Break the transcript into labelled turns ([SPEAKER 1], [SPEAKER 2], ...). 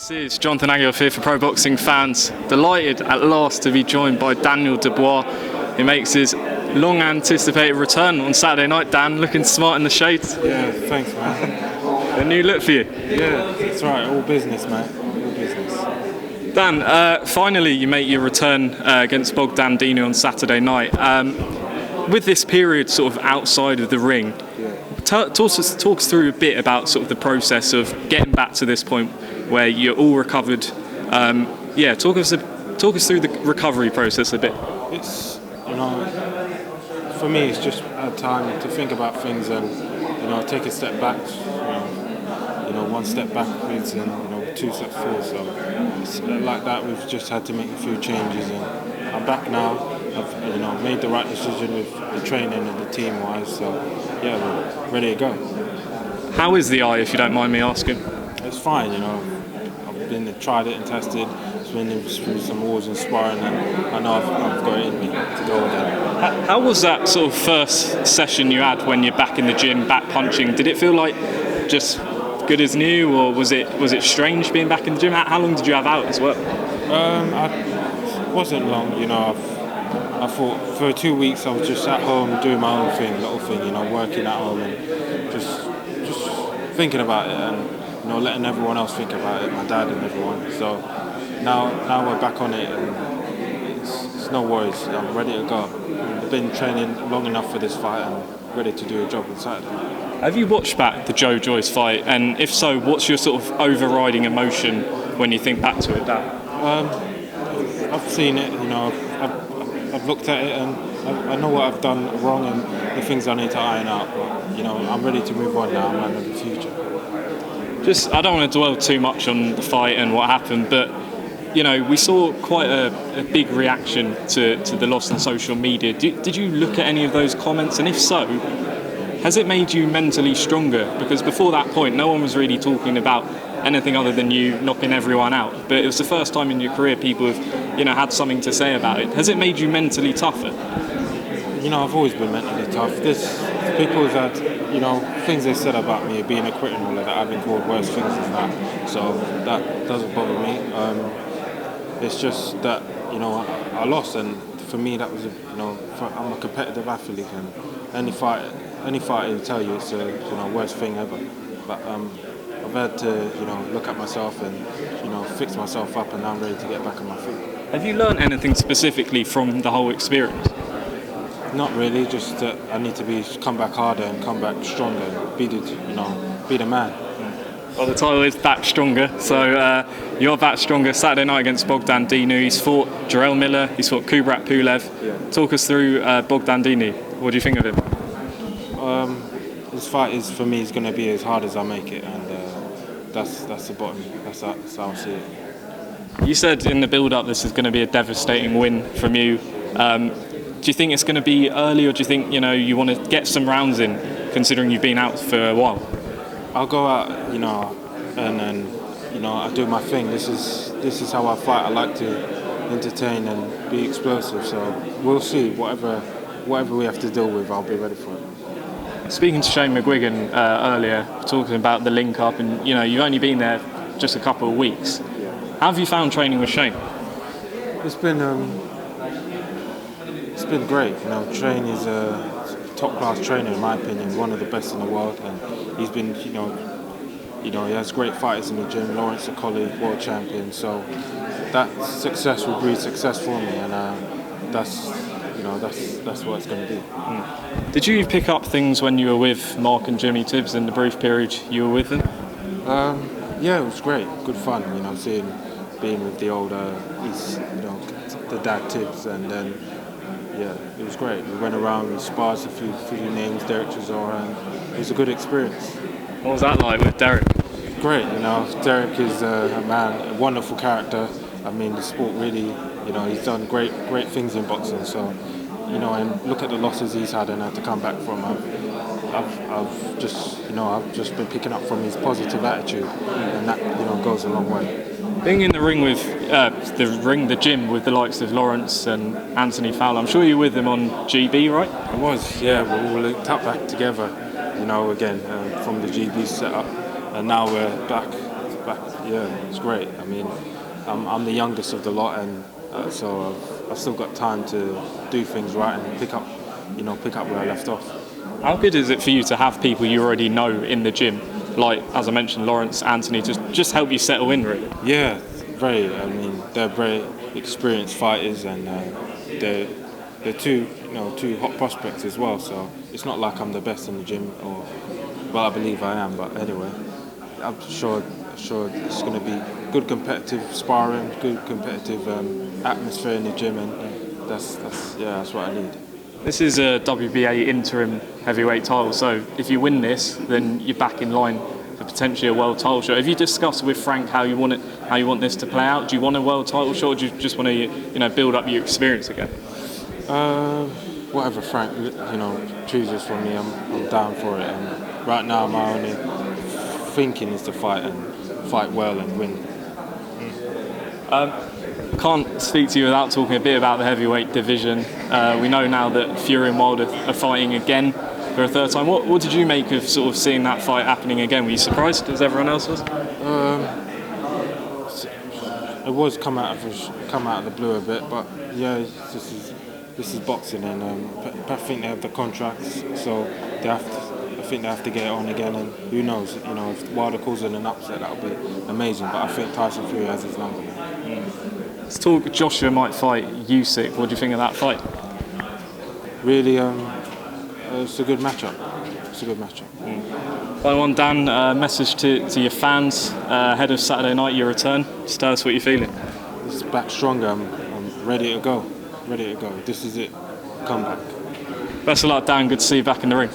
[SPEAKER 1] This is Jonathan Aguilar here for Pro Boxing Fans. Delighted at last to be joined by Daniel Dubois, who makes his long anticipated return on Saturday night. Dan, looking smart in the shades.
[SPEAKER 2] Yeah, thanks, man.
[SPEAKER 1] A new look for you.
[SPEAKER 2] Yeah, that's right. All business, man. All business.
[SPEAKER 1] Dan, finally you make your return against Bogdan Dinu on Saturday night. With this period sort of outside of the ring, talk us through a bit about sort of the process of getting back to this point where you're all recovered. Talk us through the recovery process a bit.
[SPEAKER 2] It's, for me, it's just a time to think about things and, take a step back. One step backwards and, 2 steps forward. So it's like that. We've just had to make a few changes, and I'm back now. I've made the right decision with the training and the team wise. So yeah, we're ready to go.
[SPEAKER 1] How is the eye, if you don't mind me asking?
[SPEAKER 2] It's fine. I've tried it and tested. It's been through some wars and sparring, and I know I've got it in me to go again.
[SPEAKER 1] How was that sort of first session you had when you're back in the gym, back punching? Did it feel like just good as new, or was it strange being back in the gym? How long did you have out as well?
[SPEAKER 2] It wasn't long. I thought for 2 weeks I was just at home doing my own thing, little thing, working at home and just thinking about it and letting everyone else think about it, my dad and everyone. So now we're back on it and it's no worries. I'm ready to go. I've been training long enough for this fight and ready to do a job on Saturday.
[SPEAKER 1] Have you watched back the Joe Joyce fight? And if so, what's your sort of overriding emotion when you think back to it, Dan?
[SPEAKER 2] I've seen it, I've looked at it and I know what I've done wrong and the things I need to iron out. But, I'm ready to move on now, man, in the future.
[SPEAKER 1] I don't want to dwell too much on the fight and what happened, but we saw quite a big reaction to the loss on social media. Did you look at any of those comments? And if so, has it made you mentally stronger? Because before that point, no one was really talking about anything other than you knocking everyone out. But it was the first time in your career people have, had something to say about it. Has it made you mentally tougher?
[SPEAKER 2] I've always been mentally tough. People have had, things they said about me being a criminal, that I've been called worse things than that. So that doesn't bother me. It's just that, I lost, and for me that was, I'm a competitive athlete, and any fight will tell you it's the worst thing ever. But I've had to, look at myself and, fix myself up, and now I'm ready to get back on my feet.
[SPEAKER 1] Have you learned anything specifically from the whole experience?
[SPEAKER 2] Not really, just that I need to come back harder and come back stronger and be the man.
[SPEAKER 1] Well, the title is Back Stronger, so you're back stronger Saturday night against Bogdan Dinu. He's fought Jarrell Miller, he's fought Kubrat Pulev. Yeah. Talk us through Bogdan Dinu. What do you think of him?
[SPEAKER 2] This fight is, for me, is going to be as hard as I make it, and that's the bottom. That's how I see it.
[SPEAKER 1] You said in the build-up this is going to be a devastating win from you. Do you think it's going to be early, or do you think you want to get some rounds in, considering you've been out for a while?
[SPEAKER 2] I'll go out, and then I do my thing. This is how I fight. I like to entertain and be explosive. So we'll see. Whatever we have to deal with, I'll be ready for it.
[SPEAKER 1] Speaking to Shane McGuigan earlier, talking about the link-up, and you've only been there just a couple of weeks. How have you found training with Shane?
[SPEAKER 2] It's been great. Shane is a top-class trainer in my opinion, one of the best in the world, and he's been, he has great fighters in the gym. Lawrence, a colleague, world champion. So that success will breed success for me, and that's what it's going to be.
[SPEAKER 1] Did you pick up things when you were with Mark and Jimmy Tibbs in the brief period you were with them?
[SPEAKER 2] Yeah, it was great. Good fun. Being with the older, the dad Tibbs, and then. Yeah, it was great. We went around, we sparred a few names, Derek Chisora, and it was a good experience.
[SPEAKER 1] What was that like with Derek?
[SPEAKER 2] Great, Derek is a man, a wonderful character. I mean, the sport really, he's done great things in boxing. So, and look at the losses he's had and had to come back from. I've just been picking up from his positive attitude, and that, goes a long way.
[SPEAKER 1] Being in the ring with the gym with the likes of Lawrence and Anthony Fowler, I'm sure you're with them on GB, right?
[SPEAKER 2] I was, yeah. We all linked up back together, again from the GB setup, and now we're back Yeah, it's great. I mean, I'm the youngest of the lot, and so I've still got time to do things right and pick up where I left off.
[SPEAKER 1] How good is it for you to have people you already know in the gym, like, as I mentioned, Lawrence, Anthony, just help you settle in, really?
[SPEAKER 2] Yeah, very. I mean, they're very experienced fighters, and they're two hot prospects as well. So it's not like I'm the best in the gym, well, I believe I am. But anyway, I'm sure it's going to be good competitive sparring, good competitive atmosphere in the gym, and that's what I need.
[SPEAKER 1] This is a WBA Interim Heavyweight title, so if you win this, then you're back in line for potentially a world title shot. Have you discussed with Frank how you want this to play out? Do you want a world title shot, or do you just want to build up your experience again?
[SPEAKER 2] Whatever Frank chooses for me, I'm down for it. And right now, my only thinking is to fight well and win.
[SPEAKER 1] Can't speak to you without talking a bit about the heavyweight division. We know now that Fury and Wilder are fighting again for a third time. What did you make of sort of seeing that fight happening again? Were you surprised, as everyone else was?
[SPEAKER 2] It was come out of the blue a bit, but yeah, this is boxing, and I think they have the contracts, so I think they have to get it on again. And who knows? If Wilder calls it an upset, that would be amazing. But I think Tyson Fury has his number now.
[SPEAKER 1] Let's talk. Joshua might fight Usyk. What do you think of that fight?
[SPEAKER 2] Really, it's a good matchup.
[SPEAKER 1] Final one, Dan. Message to your fans ahead of Saturday night, your return. Just tell us what you're feeling.
[SPEAKER 2] It's back stronger. I'm ready to go. This is it. Come back.
[SPEAKER 1] Best of luck, Dan. Good to see you back in the ring.